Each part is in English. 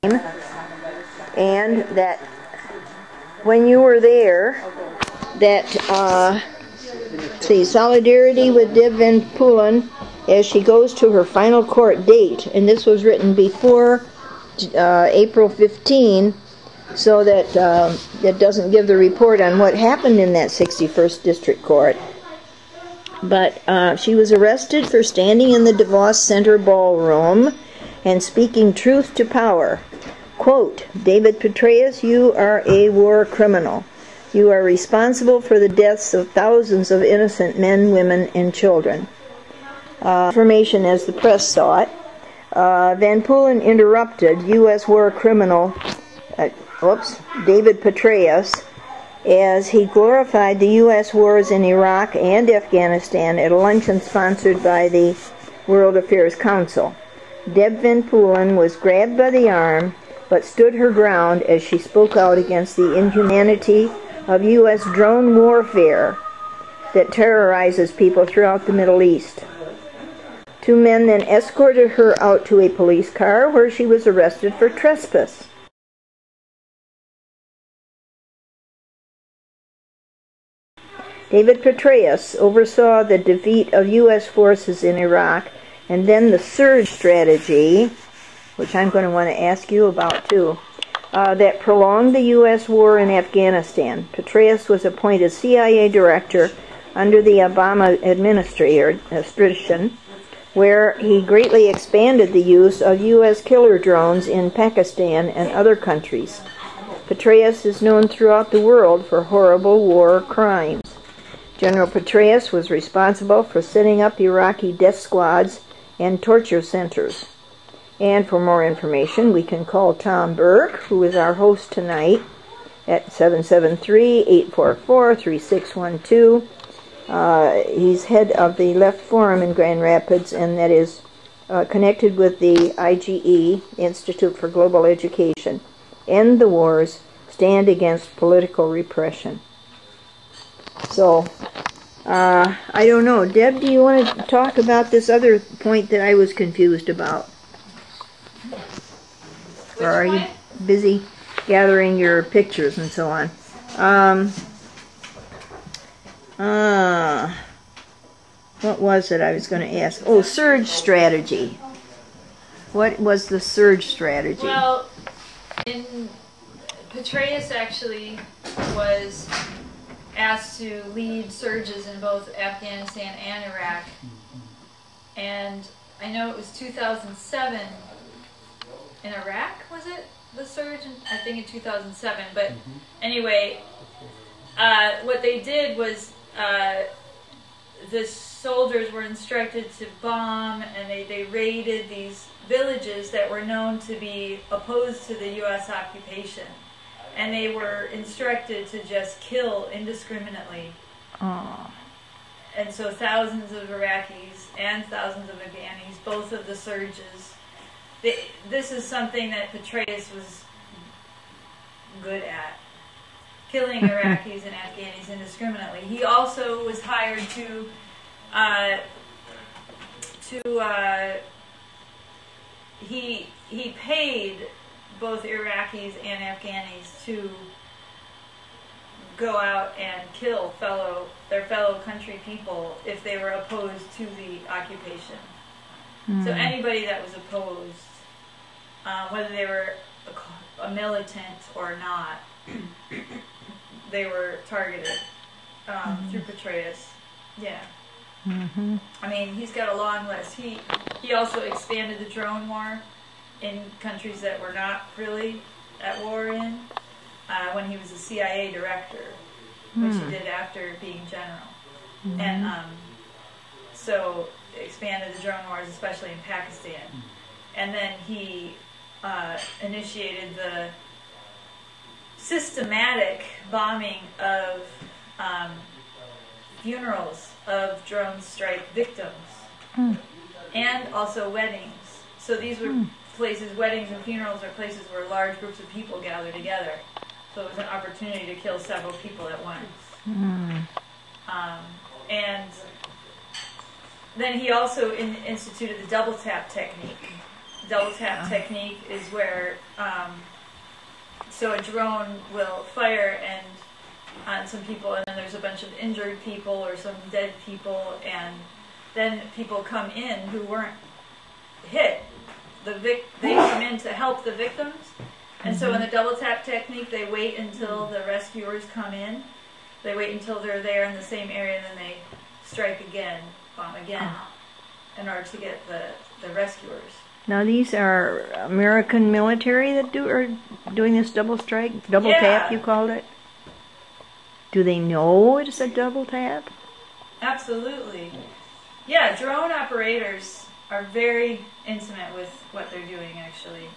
and that when you were there, that solidarity with Deb Van Poolen as she goes to her final court date, and this was written before April 15, so that it doesn't give the report on what happened in that 61st District Court. But she was arrested for standing in the DeVos Center ballroom and speaking truth to power. Quote, "David Petraeus, you are a war criminal. You are responsible for the deaths of thousands of innocent men, women, and children." Information as the press saw it. Van Poolen interrupted U.S. war criminal David Petraeus as he glorified the U.S. wars in Iraq and Afghanistan at a luncheon sponsored by the World Affairs Council. Deb Van Poolen was grabbed by the arm but stood her ground as she spoke out against the inhumanity of U.S. drone warfare that terrorizes people throughout the Middle East. Two men then escorted her out to a police car where she was arrested for trespass. David Petraeus oversaw the defeat of U.S. forces in Iraq and then the surge strategy, which I'm going to want to ask you about too, that prolonged the U.S. war in Afghanistan. Petraeus was appointed CIA director under the Obama administration, where he greatly expanded the use of U.S. killer drones in Pakistan and other countries. Petraeus is known throughout the world for horrible war crimes. General Petraeus was responsible for setting up Iraqi death squads and torture centers. And for more information, we can call Tom Burke, who is our host tonight, at 773-844-3612. He's head of the Left Forum in Grand Rapids, and that is connected with the IGE, Institute for Global Education. End the wars, stand against political repression. So, I don't know. Deb, do you want to talk about this other point that I was confused about? Or are you busy gathering your pictures and so on? What was it I was going to ask? Oh, surge strategy. What was the surge strategy? Well, Petraeus actually was asked to lead surges in both Afghanistan and Iraq. And I know it was 2007 in Iraq, was it? The surge? I think in 2007. But anyway, what they did was the soldiers were instructed to bomb, and they raided these villages that were known to be opposed to the U.S. occupation. And they were instructed to just kill indiscriminately. Oh. And so thousands of Iraqis and thousands of Afghanis, both of the surges. This is something that Petraeus was good at, killing Iraqis and Afghanis indiscriminately. He also was hired he paid both Iraqis and Afghanis to go out and kill their fellow country people if they were opposed to the occupation. So anybody that was opposed, whether they were a militant or not, they were targeted through Petraeus. Yeah. I mean, he's got a long list. He also expanded the drone war in countries that were not really at war in, when he was a CIA director, which he did after being general. And so expanded the drone wars, especially in Pakistan. And then he initiated the systematic bombing of funerals of drone strike victims, and also weddings. So these were places, weddings and funerals are places where large groups of people gather together. So it was an opportunity to kill several people at once. And then he also instituted the double tap technique double tap technique is where, so a drone will fire and on some people, and then there's a bunch of injured people or some dead people, and then people come in who weren't hit. They come in to help the victims, and so in the double tap technique, they wait until the rescuers come in. They wait until they're there in the same area, and then they strike again, bomb again, in order to get the rescuers. Now these are American military that are doing this double strike, double tap you called it? Do they know it's a double tap? Absolutely. Yeah, drone operators are very intimate with what they're doing, actually.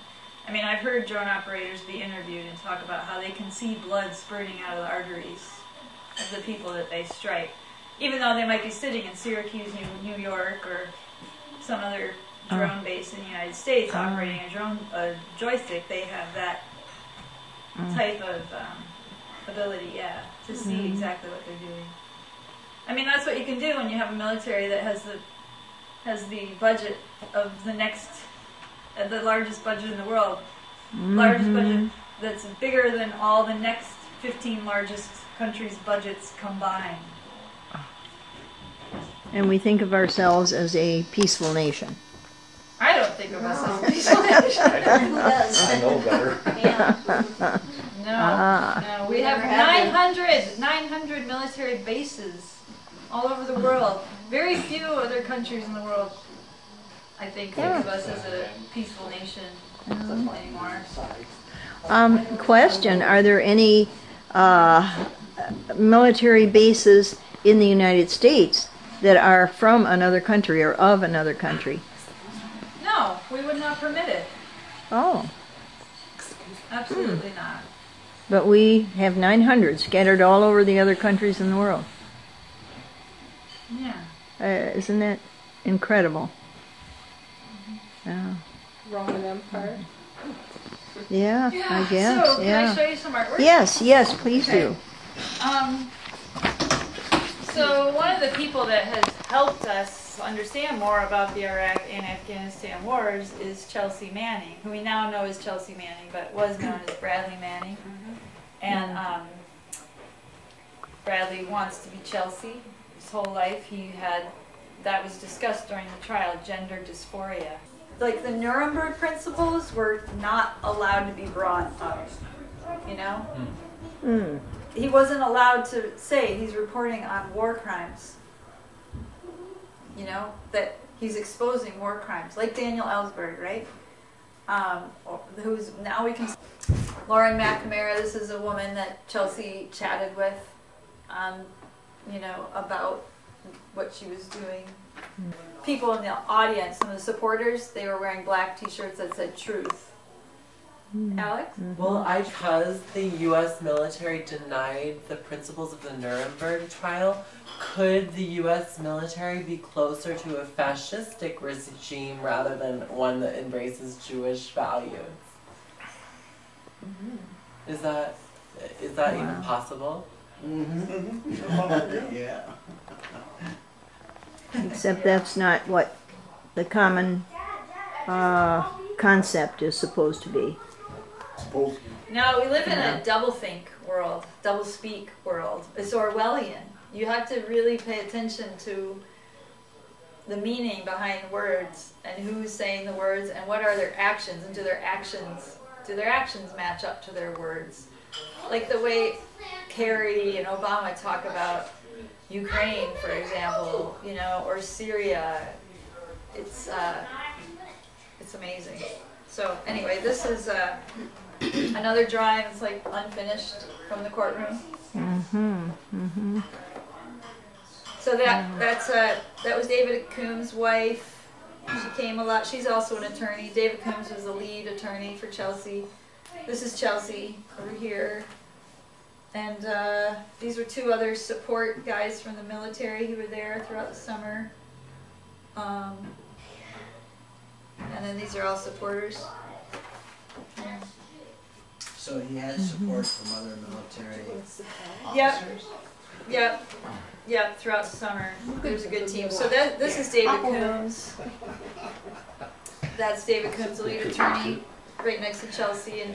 I mean, I've heard drone operators be interviewed and talk about how they can see blood spurting out of the arteries of the people that they strike. Even though they might be sitting in Syracuse, New York, or some other drone base in the United States operating a joystick, they have that type of ability, to see exactly what they're doing. I mean, that's what you can do when you have a military that has the budget of the largest budget in the world, largest budget that's bigger than all the next 15 largest countries' budgets combined. And we think of ourselves as a peaceful nation. I don't think of us as a peaceful nation. I know better. No, we have 900 military bases all over the world. Very few other countries in the world, I think of us as a peaceful nation anymore. Question, are there any military bases in the United States that are from another country or of another country? No, we would not permit it. Oh. Absolutely not. But we have 900 scattered all over the other countries in the world. Yeah. Isn't that incredible? Roman Empire. Yeah, I guess. So, can I show you some artwork? Yes, please do. So one of the people that has helped us understand more about the Iraq and Afghanistan wars is Chelsea Manning, who we now know as Chelsea Manning, but was known as Bradley Manning. And Bradley wants to be Chelsea. His whole life that was discussed during the trial, gender dysphoria. Like the Nuremberg principles were not allowed to be brought up, you know? He wasn't allowed to say he's reporting on war crimes, you know, that he's exposing war crimes, like Daniel Ellsberg, right? Who's now we can. Lauren McNamara, this is a woman that Chelsea chatted with, you know, about what she was doing. People in the audience, some of the supporters, they were wearing black t-shirts that said truth. Alex? Well, because the U.S. military denied the principles of the Nuremberg trial, could the U.S. military be closer to a fascistic regime rather than one that embraces Jewish values? Is that even possible? Yeah. Except that's not what the common concept is supposed to be. No, we live in a double-think world, double-speak world. It's Orwellian. You have to really pay attention to the meaning behind words and who's saying the words and what are their actions, and do their actions match up to their words. Like the way Kerry and Obama talk about Ukraine, for example, you know, or Syria. It's amazing. So anyway, this is another drawing that's like unfinished from the courtroom. So that was David Coombs' wife. She came a lot. She's also an attorney. David Coombs was the lead attorney for Chelsea. This is Chelsea over here. And these were two other support guys from the military who were there throughout the summer. And then these are all supporters. Yeah. So he had support from other military Yep. officers? Yep, throughout the summer. There's a good team. So this is David Coombs. that's David Coombs, the lead attorney, right next to Chelsea. And,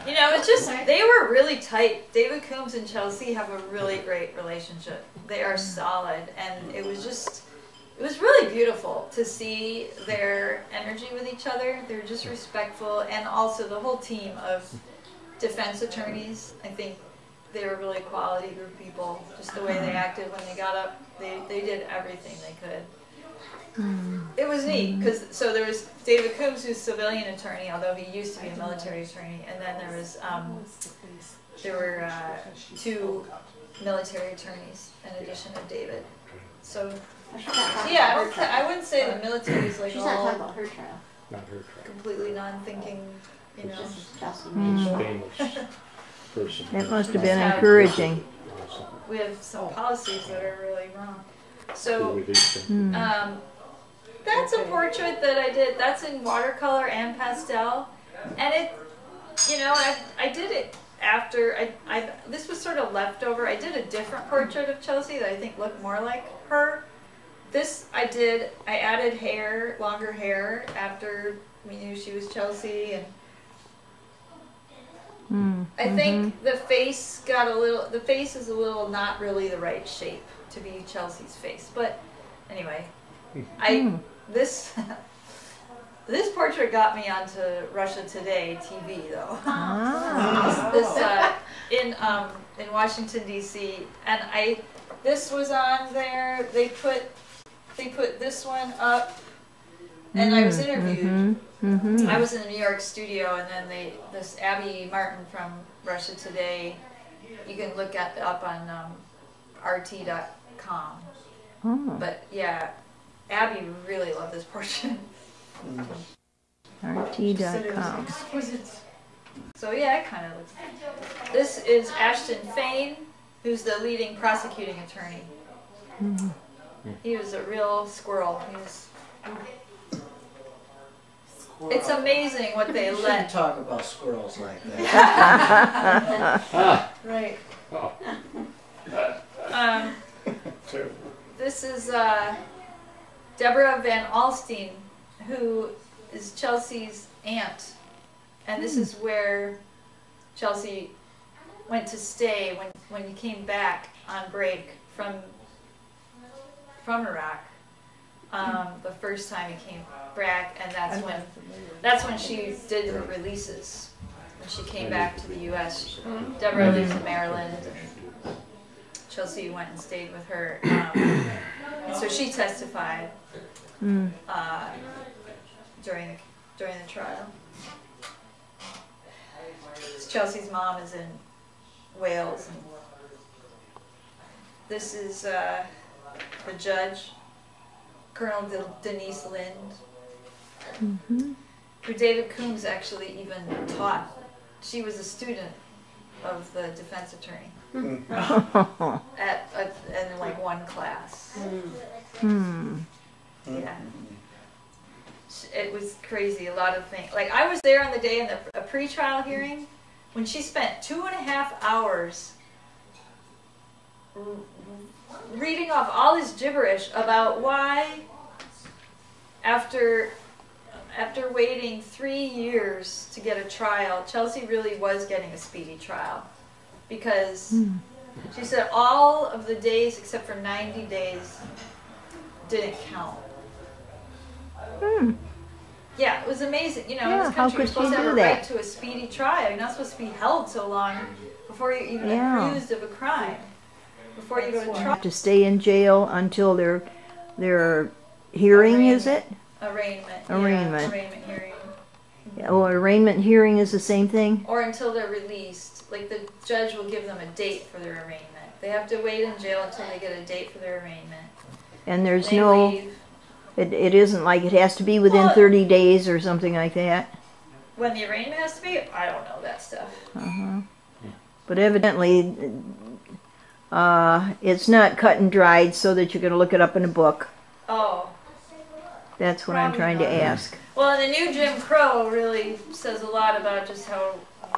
you know, it's just, they were really tight. David Coombs and Chelsea have a really great relationship. They are solid. And it was just, it was really beautiful to see their energy with each other. They're just respectful. And also the whole team of defense attorneys, I think they were really quality group of people. Just the way they acted when they got up, they did everything they could. It was neat, because so there was David Coombs, who's a civilian attorney, although he used to be a military attorney, and then there were 2 military attorneys in addition to David. So yeah, I wouldn't say the military is like She's not talking all about her trial. Not her trial. completely non-thinking, you know. This is Chelsea. Famous person. That must have been encouraging. We have some policies that are really wrong. So Released them. that's a portrait that I did. That's in watercolor and pastel, and it, you know, I did it after this was sort of leftover. I did a different portrait of Chelsea that I think looked more like her. This I added hair, longer hair after we knew she was Chelsea, and I think the face got a little. The face is a little not really the right shape to be Chelsea's face, but anyway, this portrait got me onto Russia Today TV though. In Washington D.C. and this was on there. They put this one up, and I was interviewed. I was in the New York studio, and then this Abby Martin from Russia Today. You can look up on RT.com. But yeah, Abby really loved this portrait. RT.com. Exquisite. So yeah, it kind of looks. This is Ashton Fain, who's the leading prosecuting attorney. He was a real squirrel. It's amazing what they You shouldn't let. talk about squirrels like that. Right. Oh, terrible. This is Deborah Van Alstine, who is Chelsea's aunt, and this is where Chelsea went to stay when he came back on break from Iraq. The first time he came back, and that's when she did her releases. When she came back to the U.S., Deborah lives in Maryland, and Chelsea went and stayed with her. And so she testified during the trial. Chelsea's mom is in Wales. And this is the judge, Colonel Denise Lind, who David Coombs actually even taught. She was a student of the defense attorney in like one class. Yeah. It was crazy, a lot of things. Like, I was there on the day in a pre-trial hearing when she spent 2.5 hours reading off all this gibberish about why, after waiting 3 years to get a trial, Chelsea really was getting a speedy trial. Because she said all of the days except for 90 days didn't count. Yeah, it was amazing. You know, in this country, you're supposed to have a right to a speedy trial. You're not supposed to be held so long before you're even accused of a crime. Before you go to trial. To stay in jail until their hearing, is it? Arraignment. Arraignment. Yeah, arraignment hearing. Oh, arraignment hearing is the same thing? Or until they're released. Like, the judge will give them a date for their arraignment. They have to wait in jail until they get a date for their arraignment. And there's They no... leave. It isn't like it has to be within 30 days or something like that? When the arraignment has to be? I don't know that stuff. But evidently, it's not cut and dried so that you're going to look it up in a book. Oh. That's what I'm trying to ask. Well, and the new Jim Crow really says a lot about just how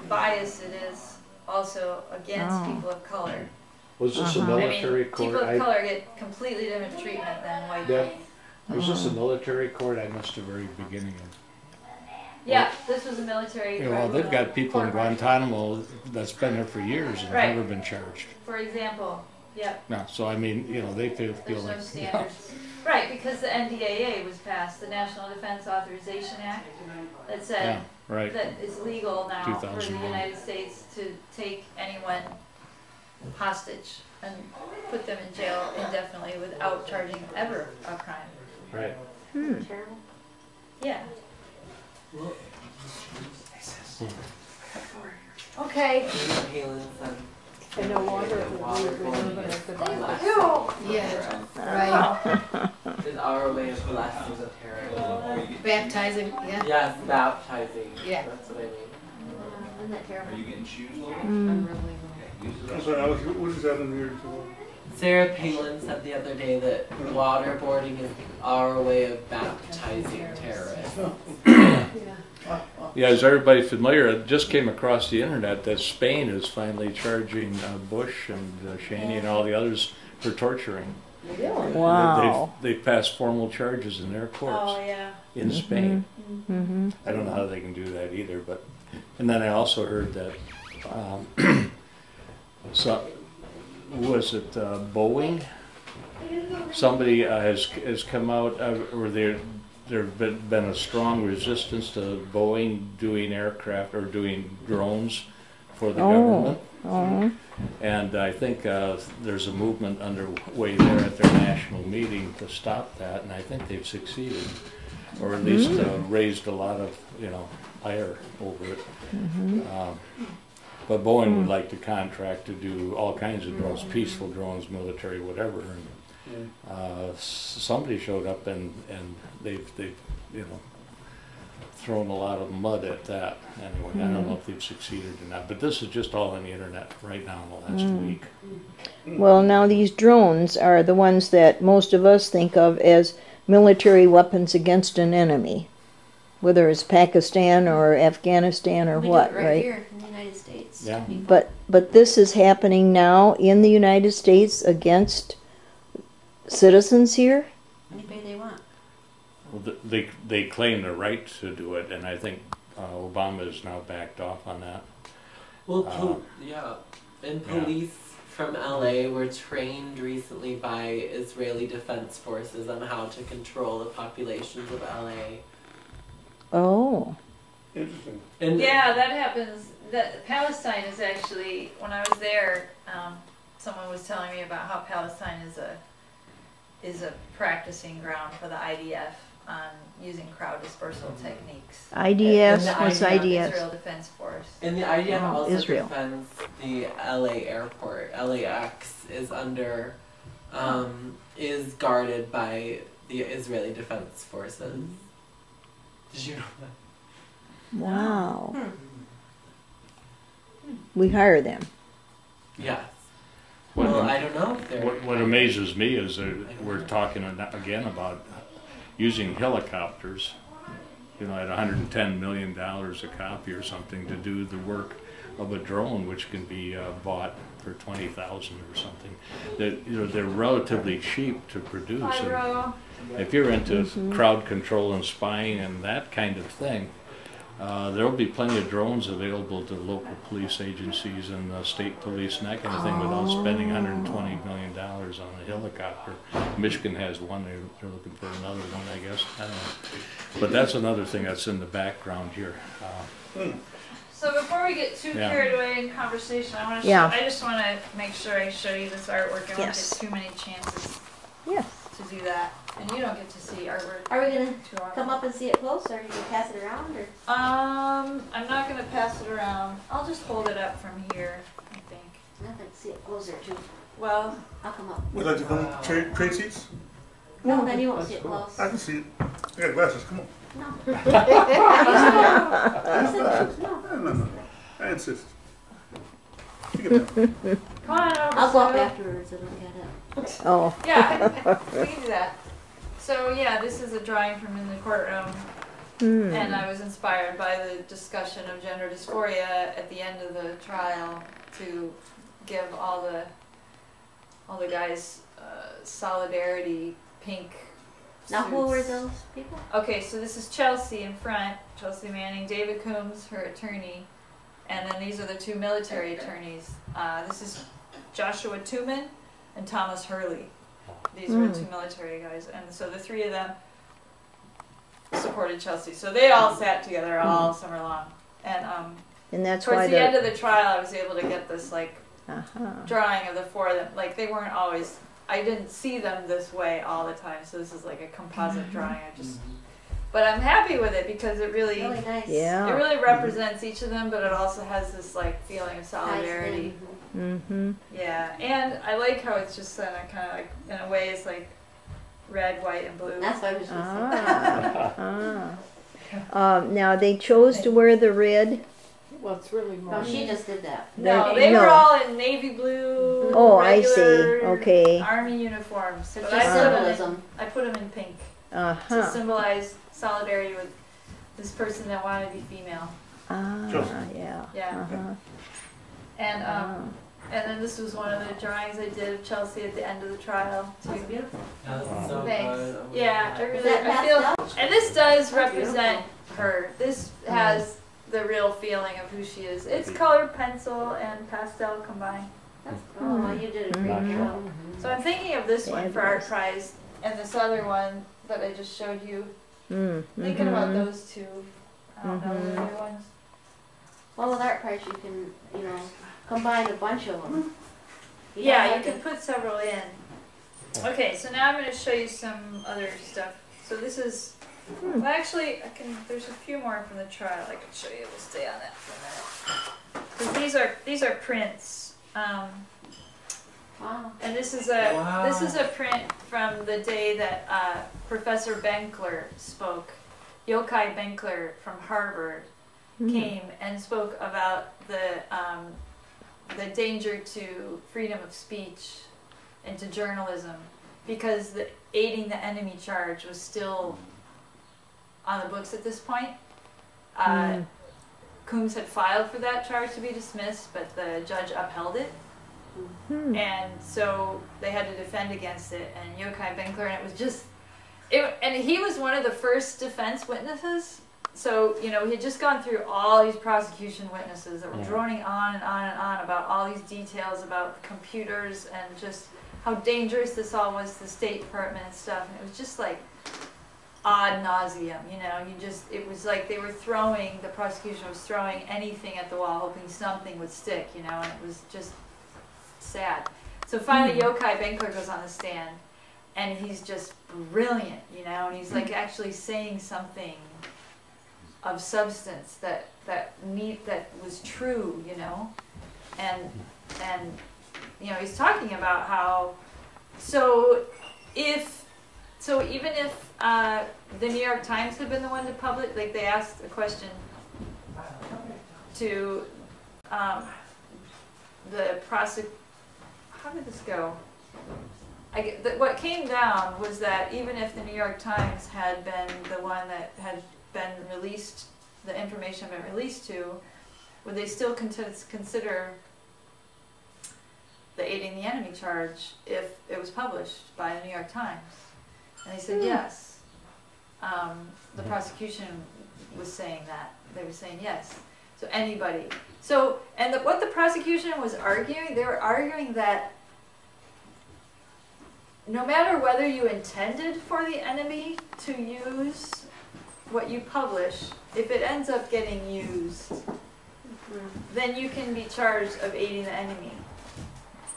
biased it is also against people of color. Was this a military court? People of color get completely different treatment than white people. Was this a military court? I missed the very beginning of. Yeah, this was a military Yeah, well, they've got people in court-martial. Guantanamo that's been there for years and Right. never been charged. For example, yep, No, so I mean, they feel there's no like, standards. Right, because the NDAA was passed, the National Defense Authorization Act, that yeah, said right. that it's legal now for the 2001. United States to take anyone hostage and put them in jail indefinitely without charging ever a crime. Right. Terrible. Yeah. Okay. Halen said And no longer is water it boarding as the Yeah, right. is our way of blessing the terror. Baptizing, yeah. Yes, baptizing. Yeah. That's what I mean. Isn't that terrible? I'm sorry, Alex, what is that in here? Sarah Palin said the other day that waterboarding is our way of baptizing terrorists. Yeah, is everybody familiar? It just came across the internet that Spain is finally charging Bush and Cheney and all the others for torturing. Wow. They've passed formal charges in their courts Oh, yeah. in Spain. Mm-hmm. I don't know how they can do that either, but and then I also heard that so was it Boeing? Somebody has come out or there's been a strong resistance to Boeing doing aircraft or doing drones for the government. Oh. And I think there's a movement underway there at their national meeting to stop that, and I think they've succeeded, or at least raised a lot of ire over it. But Boeing would like to contract to do all kinds of drones, peaceful drones, military, whatever. And somebody showed up and they've thrown a lot of mud at that. Anyway, I don't know if they've succeeded or not, but this is just all on the internet right now in the last week. Well, now these drones are the ones that most of us think of as military weapons against an enemy, whether it's Pakistan or Afghanistan or We what, do it right? here in the United States. Yeah. But this is happening now in the United States against citizens here? Anybody they want. Well, they claim the right to do it, and I think Obama has now backed off on that. Well, and police from LA were trained recently by Israeli Defense Forces on how to control the populations of LA. Oh. Interesting. And Yeah, that happens. That Palestine is actually, when I was there, someone was telling me about how Palestine is a practicing ground for the IDF on using crowd dispersal techniques. IDS? And the What's IDF? IDS? Israel Defense Force. And the IDF Oh, also Israel. defends the LA airport. LAX is under, is guarded by the Israeli Defense Forces. Did you know that? Wow. We hire them. Yes. What- Well, I don't know if they're. What amazes me is that we're talking again about using helicopters, at $110 million a copy or something to do the work of a drone, which can be bought for $20,000 or something. That they're relatively cheap to produce. And Pyro. if you're into crowd control and spying and that kind of thing, there will be plenty of drones available to local police agencies and state police and that kind of thing without spending $120 million on a helicopter. Michigan has one, they're looking for another one, I guess. I don't know. But that's another thing that's in the background here. So before we get too Yeah. carried away in conversation, I want to. Yeah. I just want to make sure I show you this artwork. I Yes. won't get too many chances Yes. to do that, and you don't get to see artwork. Are we gonna too often. come up and see it close, or are you gonna pass it around, or? I'm not gonna pass it around. I'll just hold it up from here. I think. I'd like to see it closer too. Well, I'll come up. Would you like to come trade seats? No, then you won't see it close. I can see it. I got glasses, come on. No. You said no. No. I insist. You get that. come on over. I'll go up Sue. afterwards and look at it. Oh. Yeah, we can do that. So yeah, this is a drawing from in the courtroom, and I was inspired by the discussion of gender dysphoria at the end of the trial to give all the guys solidarity pink Now who were suits. those people? Okay, so this is Chelsea in front, Chelsea Manning, David Coombs, her attorney, and then these are the two military attorneys. This is Joshua Tooman and Thomas Hurley. These were the two military guys, and so the three of them supported Chelsea. So they all sat together all summer long, And that's towards why the end of the trial, I was able to get this like uh-huh. drawing of the four of them. Like they weren't always. I didn't see them this way all the time. So this is like a composite drawing. But I'm happy with it because it really, Really nice. Yeah. it really represents each of them. But it also has this like feeling of solidarity. Mm-hmm. Yeah, and I like how it's just kind of like in a way it's like red, white, and blue. That's what I was just Now they chose to wear the red. Well, it's really more. Oh, she just did that. No, they were all in navy blue. Oh, I see. regular Okay. Army uniforms. So But just I put 'em in- symbolism. I put them in pink to Uh-huh. symbolize solidarity with this person that wanted to be female. Ah, Just- yeah. Yeah. Uh-huh. And then this was one of the drawings I did of Chelsea at the end of the trial too. That's beautiful. That's so Thanks. good. Yeah, I really that I feel, pastel? and this does That's represent her. This has the real feeling of who she is. It's colored pencil and pastel combined. Oh, you did a great job. So I'm thinking of this one for Art Fabulous. Prize and this other one that I just showed you. Mm-hmm. Thinking about those two. I don't know the other ones. Well, with Art Prize, you can, combine a bunch of them. Yeah, you can put several in. Okay, so now I'm going to show you some other stuff. So this is, well actually, there's a few more from the trial I can show you. We'll stay on that for a minute. Because these are prints. Wow. And this is a print from the day that Professor Benkler spoke. Yochai Benkler from Harvard came and spoke about the danger to freedom of speech and to journalism because the aiding the enemy charge was still on the books at this point. Coombs had filed for that charge to be dismissed, but the judge upheld it. And so they had to defend against it, and Yochai Benkler, and it was just, and he was one of the first defense witnesses. So, he had just gone through all these prosecution witnesses that were droning on and on and on about all these details about computers and just how dangerous this all was to the State Department and stuff. And it was just like ad nauseum, it was like they were the prosecution was throwing anything at the wall, hoping something would stick, and it was just sad. So finally Yochai Benkler goes on the stand, and he's just brilliant, and he's like actually saying something of substance that was true, and he's talking about how even if the New York Times had been the one to publish, like they asked a question to the prosecutor. How did this go? What came down was that even if the New York Times had been the one that had been released, the information had been released to, would they still consider the aiding the enemy charge if it was published by the New York Times? And they said yes. The prosecution was saying that. They were saying yes. So anybody. So, and what the prosecution was arguing, they were arguing that no matter whether you intended for the enemy to use what you publish, if it ends up getting used, then you can be charged of aiding the enemy.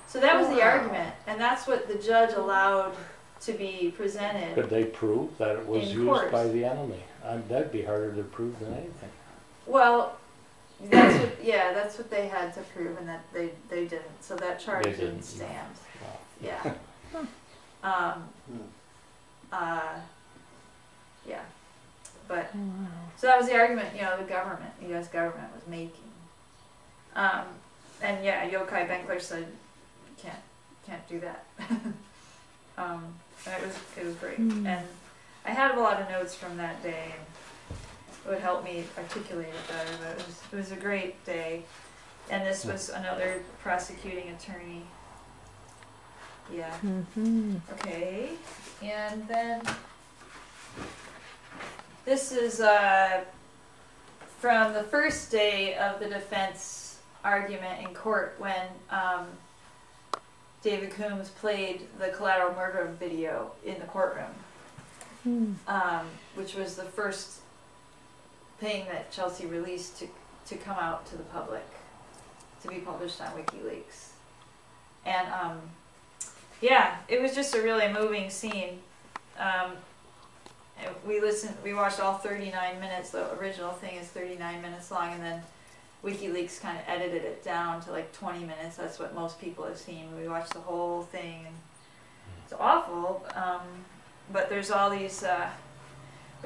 So that was the argument, and that's what the judge allowed to be presented. Could they prove that it was in used court by the enemy? That'd be harder to prove than anything. Well, that's what they had to prove, and that they didn't. So that charge They didn't didn't. stand. Wow. Yeah. Yeah. But so that was the argument, the government, the U.S. government was making. And yeah, Yochai Benkler said, can't do that. And it was great. And I had a lot of notes from that day, and it would help me articulate it better. But it was a great day, and this was another prosecuting attorney. Yeah. Okay. And then This is from the first day of the defense argument in court when David Coombs played the collateral murder video in the courtroom, which was the first thing that Chelsea released to come out to the public, to be published on WikiLeaks. And yeah, it was just a really moving scene. We watched all 39 minutes. The original thing is 39 minutes long, and then WikiLeaks kind of edited it down to like 20 minutes. That's what most people have seen. We watched the whole thing, and it's awful. But there's all these. There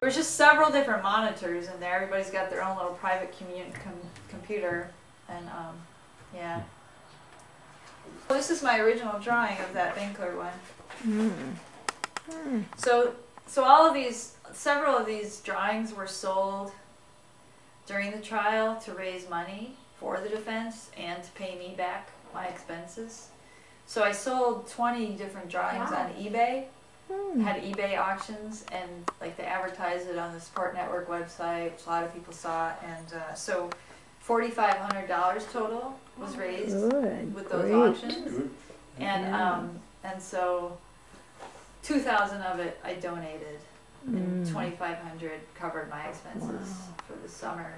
was just several different monitors in there. Everybody's got their own little private computer, and yeah. Well, this is my original drawing of that Winkler one. So all of these, several of these drawings were sold during the trial to raise money for the defense and to pay me back my expenses. So I sold 20 different drawings on eBay, had eBay auctions, and like they advertised it on the Support Network website, which a lot of people saw, and so $4,500 total was raised with those auctions, and so 2,000 of it I donated, and 2,500 covered my expenses for the summer.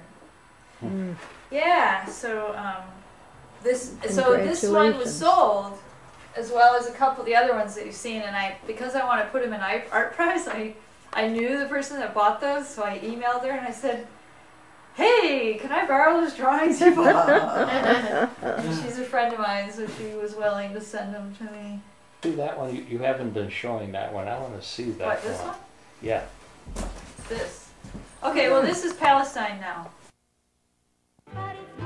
Yeah, so this one was sold, as well as a couple of the other ones that you've seen, and because I want to put them in art prize, I knew the person that bought those, so I emailed her and I said, "Hey, can I borrow those drawings you bought?" She's a friend of mine, so she was willing to send them to me. See that one? You haven't been showing that one. I want to see that What, this one? Yeah. This. Okay, well this is Palestine now. But it's